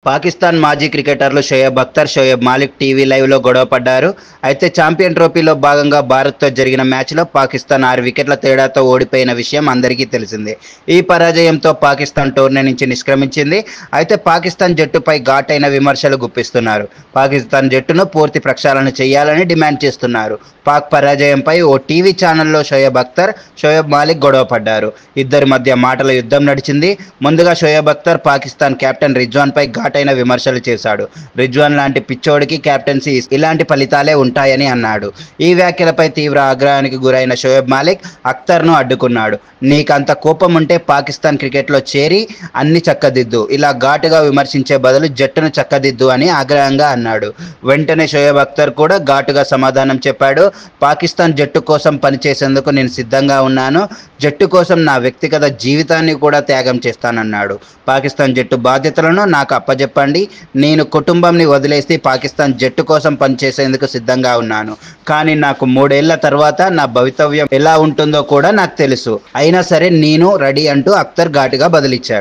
పాకిస్తాన్ మాజీ క్రికెటర్లు షోయబ్ అఖ్తర్, షోయబ్ మాలిక్ టీవీ లైవ్లో గొడవ పడ్డారు. అయితే ఛాంపియన్ ట్రోఫీలో భాగంగా భారత్తో జరిగిన మ్యాచ్లో పాకిస్తాన్ 6 వికెట్ల తేడాతో ఓడిపోయిన విషయం అందరికీ తెలిసిందే. ఈ పరాజయంతో పాకిస్తాన్ టోర్నీ నుంచి నిష్క్రమించింది. అయితే పాకిస్తాన్ జట్టుపై ఘాటైన విమర్శలు గుప్పిస్తున్నారు. పాకిస్తాన్ జట్టును పూర్తి ప్రక్షాళన చేయాలని డిమాండ్ చేస్తున్నారు. పాక్ పరాజయంపై ఓ టీవీ ఛానల్లో షోయబ్ అఖ్తర్, షోయబ్ మాలిక్ గొడవ పడ్డారు. ఇద్దరి మధ్య మాటల యుద్ధం నడిచింది. ముందుగా షోయబ్ అఖ్తర్ పాకిస్తాన్ కెప్టెన్ రిజ్వాన్పై ఘాటైన విమర్శలు చేశాడు. రిజ్వాన్ లాంటి పిచ్చోడికి కెప్టెన్సీ ఇలాంటి ఫలితాలే ఉంటాయని అన్నాడు. ఈ వ్యాఖ్యలపై తీవ్ర ఆగ్రహానికి గురైన షోయబ్ మాలిక్ అఖ్తర్ను అడ్డుకున్నాడు. నీకంత కోపం ఉంటే పాకిస్తాన్ క్రికెట్లో చేరి అన్ని చక్కదిద్దు, ఇలా ఘాటుగా విమర్శించే బదులు జట్టును చక్కదిద్దు అని ఆగ్రహంగా అన్నాడు. వెంటనే షోయబ్ అఖ్తర్ కూడా ఘాటుగా సమాధానం చెప్పాడు. పాకిస్తాన్ జట్టు కోసం పనిచేసేందుకు నేను సిద్ధంగా ఉన్నాను. జట్టు కోసం నా వ్యక్తిగత జీవితాన్ని కూడా త్యాగం చేస్తానన్నాడు. పాకిస్తాన్ జట్టు బాధ్యతలను నాకు అప్పజెప్పండి. నేను కుటుంబంని వదిలేసి పాకిస్తాన్ జట్టు కోసం పనిచేసేందుకు సిద్ధంగా ఉన్నాను. కానీ నాకు 3 ఏళ్ల తర్వాత నా భవితవ్యం ఎలా ఉంటుందో కూడా నాకు తెలుసు. అయినా సరే నేను రెడీ అంటూ అఖ్తర్ ఘాటుగా బదులిచ్చాడు.